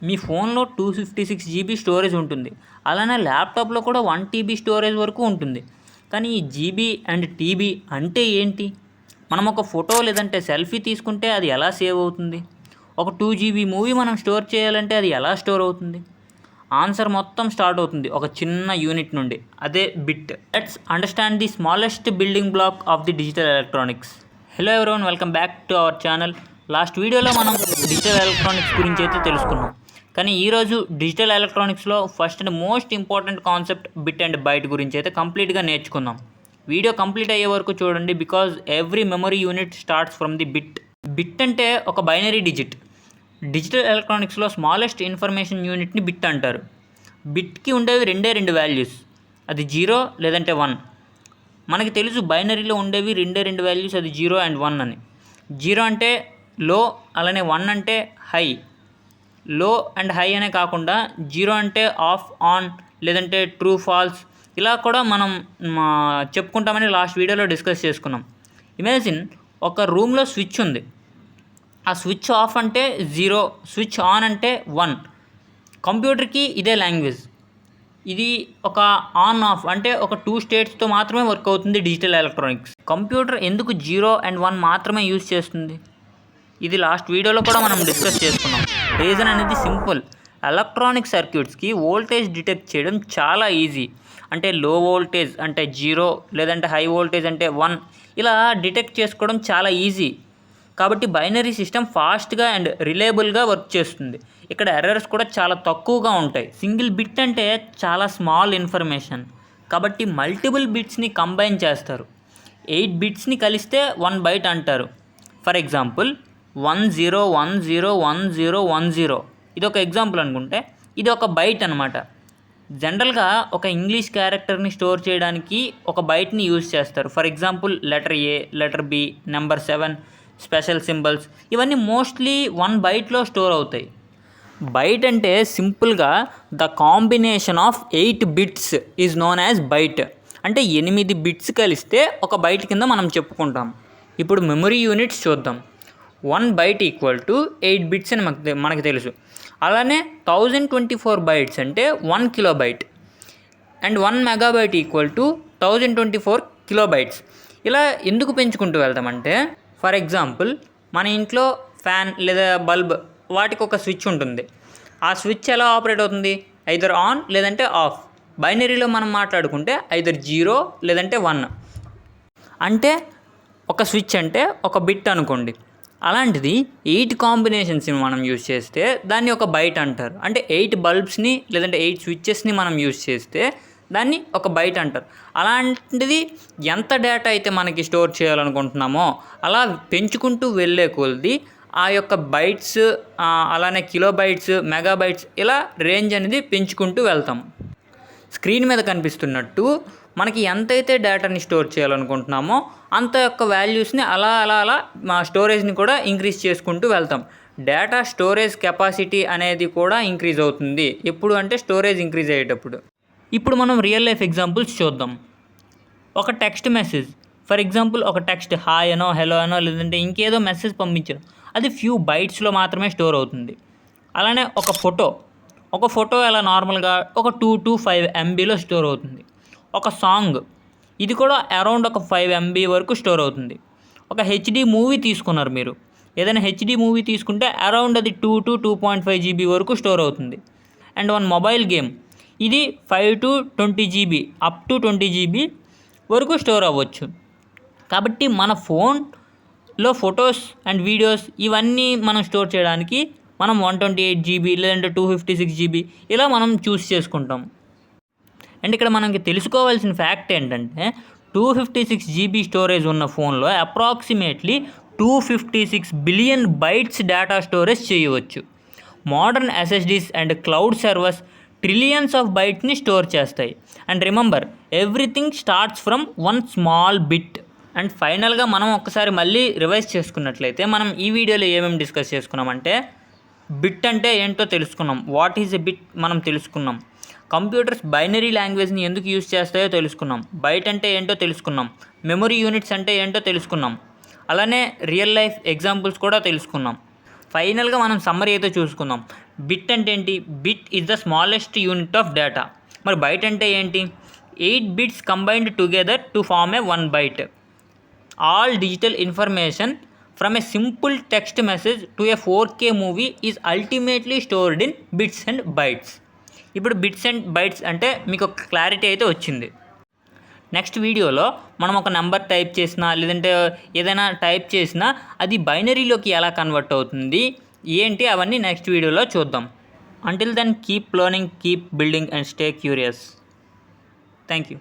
మీ ఫోన్లో 256 GB storage ఉంటుంది. అలానే ల్యాప్టాప్లో కూడా 1 టీబీ స్టోరేజ్ వరకు ఉంటుంది. కానీ ఈ జీబీ అండ్ టీబీ అంటే ఏంటి? మనం ఒక ఫోటో లేదంటే సెల్ఫీ తీసుకుంటే అది ఎలా సేవ్ అవుతుంది? ఒక 2 జీబీ మూవీ మనం స్టోర్ చేయాలంటే అది ఎలా స్టోర్ అవుతుంది? ఆన్సర్ మొత్తం స్టార్ట్ అవుతుంది ఒక చిన్న యూనిట్ నుండి, అదే bit. Let's understand the smallest building block of the digital electronics. Hello everyone, welcome back to our channel. Last వీడియోలో మనం డిజిటల్ ఎలక్ట్రానిక్స్ గురించి అయితే తెలుసుకున్నాం. కానీ ఈరోజు డిజిటల్ ఎలక్ట్రానిక్స్లో first and most important concept bit and byte గురించి అయితే కంప్లీట్గా నేర్చుకుందాం. వీడియో కంప్లీట్ అయ్యే వరకు చూడండి, because every memory unit starts from the bit. Bit అంటే ఒక బైనరీ డిజిట్. డిజిటల్ ఎలక్ట్రానిక్స్లో స్మాలెస్ట్ ఇన్ఫర్మేషన్ యూనిట్ని బిట్ అంటారు. బిట్కి ఉండేవి రెండు వాల్యూస్, అది 0 లేదంటే 1. మనకి తెలుసు బైనరీలో ఉండేవి రెండు వాల్యూస్, అది 0 అండ్ 1 అని. 0 అంటే లో, అలానే 1 అంటే హై. లో అండ్ హై అనే కాకుండా 0 అంటే ఆఫ్, ఆన్, లేదంటే ట్రూ, ఫాల్స్, ఇలా కూడా మనం చెప్పుకుంటామని లాస్ట్ వీడియోలో డిస్కస్ చేసుకున్నాం. ఇమాజిన్ ఒక రూమ్లో స్విచ్ ఉంది. ఆ స్విచ్ ఆఫ్ అంటే 0, స్విచ్ ఆన్ అంటే 1. కంప్యూటర్కి ఇదే లాంగ్వేజ్. ఇది ఒక ఆన్ ఆఫ్ అంటే ఒక 2 స్టేట్స్తో మాత్రమే వర్క్ అవుతుంది డిజిటల్ ఎలక్ట్రానిక్స్. కంప్యూటర్ ఎందుకు 0 అండ్ 1 మాత్రమే యూజ్ చేస్తుంది? ఇది లాస్ట్ వీడియోలో కూడా మనం డిస్కస్ చేసుకున్నాం. రీజన్ అనేది సింపుల్. ఎలక్ట్రానిక్ సర్క్యూట్స్కి వోల్టేజ్ డిటెక్ట్ చేయడం చాలా ఈజీ. అంటే లో వోల్టేజ్ అంటే 0, లేదంటే హై వోల్టేజ్ అంటే 1, ఇలా డిటెక్ట్ చేసుకోవడం చాలా ఈజీ. కాబట్టి బైనరీ సిస్టమ్ ఫాస్ట్గా అండ్ రిలయబుల్గా వర్క్ చేస్తుంది. ఇక్కడ ఎర్రర్స్ కూడా చాలా తక్కువగా ఉంటాయి. సింగిల్ బిట్ అంటే చాలా స్మాల్ ఇన్ఫర్మేషన్, కాబట్టి మల్టిపుల్ బిట్స్ని కంబైన్ చేస్తారు. 8 బిట్స్ని కలిస్తే 1 బైట్ అంటారు. ఫర్ ఎగ్జాంపుల్ 10101010, ఇది ఒక ఎగ్జాంపుల్ అనుకుంటే ఇది ఒక బైట్ అనమాట. జనరల్గా ఒక ఇంగ్లీష్ క్యారెక్టర్ని స్టోర్ చేయడానికి ఒక బైట్ని యూజ్ చేస్తారు. For example letter A, letter B, number 7, special symbols, ఇవన్నీ మోస్ట్లీ 1 బైట్లో స్టోర్ అవుతాయి. బైట్ అంటే సింపుల్గా the combination of 8 bits is known as byte. అంటే 8 బిట్స్ కలిస్తే ఒక బైట్ కింద మనం చెప్పుకుంటాం. ఇప్పుడు మెమరీ యూనిట్స్ చూద్దాం. 1 బైట్ ఈక్వల్ టు 8 బిట్స్ అని మనకు తెలుసు. అలానే 1024 బైట్స్ అంటే 1 kilobyte. And 1 megabyte equal to 1024 kilobytes. ఇలా ఎందుకు పెంచుకుంటూ వెళ్తామంటే, ఫర్ ఎగ్జాంపుల్ మన ఇంట్లో ఫ్యాన్ లేదా బల్బ్, వాటికి ఒక స్విచ్ ఉంటుంది. ఆ స్విచ్ ఎలా ఆపరేట్ అవుతుంది? ఐదర్ ఆన్ లేదంటే ఆఫ్. బైనరీలో మనం మాట్లాడుకుంటే ఐదర్ 0 లేదంటే 1. అంటే ఒక స్విచ్ అంటే ఒక బిట్ అనుకోండి. అలాంటిది 8 కాంబినేషన్స్ని మనం యూజ్ చేస్తే దాన్ని ఒక బైట్ అంటారు. అంటే 8 బల్బ్స్ని లేదంటే 8 స్విచ్చెస్ని మనం యూజ్ చేస్తే దాన్ని ఒక బైట్ అంటారు. అలాంటిది ఎంత డేటా అయితే మనకి స్టోర్ చేయాలనుకుంటున్నామో అలా పెంచుకుంటూ వెళ్ళే కొలది ఆ యొక్క బైట్స్, అలానే కిలోబైట్స్, మెగాబైట్స్, ఇలా రేంజ్ అనేది పెంచుకుంటూ వెళ్తాం. స్క్రీన్ మీద కనిపిస్తున్నట్టు మనకి ఎంతైతే డేటాని స్టోర్ చేయాలనుకుంటున్నామో అంత యొక్క వాల్యూస్ని అలా మా స్టోరేజ్ని కూడా ఇంక్రీజ్ చేసుకుంటూ వెళ్తాం. డేటా స్టోరేజ్ కెపాసిటీ అనేది కూడా ఇంక్రీజ్ అవుతుంది. ఎప్పుడు అంటే స్టోరేజ్ ఇంక్రీజ్ అయ్యేటప్పుడు. ఇప్పుడు మనం రియల్ లైఫ్ ఎగ్జాంపుల్స్ చూద్దాం. ఒక టెక్స్ట్ మెసేజ్, ఫర్ ఎగ్జాంపుల్ ఒక టెక్స్ట్ హాయ్ అనో, హలో అనో, లేదంటే ఇంకేదో మెసేజ్ పంపించడం, అది ఫ్యూ బైట్స్లో మాత్రమే స్టోర్ అవుతుంది. అలానే ఒక ఫోటో ఎలా నార్మల్గా ఒక 2 to 5 MBలో స్టోర్ అవుతుంది. ఒక సాంగ్, ఇది కూడా అరౌండ్ ఒక 5 MB వరకు స్టోర్ అవుతుంది. ఒక హెచ్డి మూవీ తీసుకున్నారు మీరు, ఏదైనా హెచ్డి మూవీ తీసుకుంటే అరౌండ్ అది 2 to 2.5 GB వరకు స్టోర్ అవుతుంది. అండ్ 1 మొబైల్ గేమ్, ఇది 5 to 20 GB, up to 20 GB వరకు స్టోర్ అవ్వచ్చు. కాబట్టి మన ఫోన్లో ఫొటోస్ అండ్ వీడియోస్ ఇవన్నీ మనం స్టోర్ చేయడానికి మనం 128 GB లేదంటే 256 GB ఇలా మనం చూస్ చేసుకుంటాం. అండ్ ఇక్కడ మనకి తెలుసుకోవాల్సిన ఫ్యాక్ట్ ఏంటంటే 256 GB స్టోరేజ్ ఉన్న ఫోన్లో approximately 256 billion bytes data storage చేయవచ్చు. Modern SSDs and cloud servers trillions of బైట్స్ని స్టోర్ చేస్తాయి. And remember, everything starts from 1 small bit. And ఫైనల్గా మనం ఒకసారి మళ్ళీ రివైజ్ చేసుకున్నట్లయితే మనం ఈ వీడియోలో ఏమేమి డిస్కస్ చేసుకున్నామంటే, బిట్ అంటే ఏంటో తెలుసుకున్నాం, వాట్ ఈజ్ ఎ బిట్ మనం తెలుసుకున్నాం, కంప్యూటర్స్ బైనరీ లాంగ్వేజ్ని ఎందుకు యూజ్ చేస్తాయో తెలుసుకున్నాం, బైట్ అంటే ఏంటో తెలుసుకున్నాం, మెమరీ యూనిట్స్ అంటే ఏంటో తెలుసుకున్నాం, అలానే రియల్ లైఫ్ ఎగ్జాంపుల్స్ కూడా తెలుసుకున్నాం. ఫైనల్గా మనం సమ్మరీ అయితే చూసుకుందాం. బిట్ అంటే ఏంటి? Bit is the smallest unit of data. మరి బైట్ అంటే ఏంటి? 8 bits combined together to form a 1 byte. All digital information from a simple text message to a 4K movie is ultimately stored in bits and bytes. ఇప్పుడు bits and bytes అంటే మీకు ఒక clarity అయితే వచ్చింది. Next వీడియోలో మనం ఒక number type చేసినా లేదంటే ఏదైనా టైప్ చేసినా అది బైనరీలోకి ఎలా కన్వర్ట్ అవుతుంది ఏంటి అవన్నీ నెక్స్ట్ వీడియోలో చూద్దాం. Until then keep learning, keep building and stay curious. Thank you.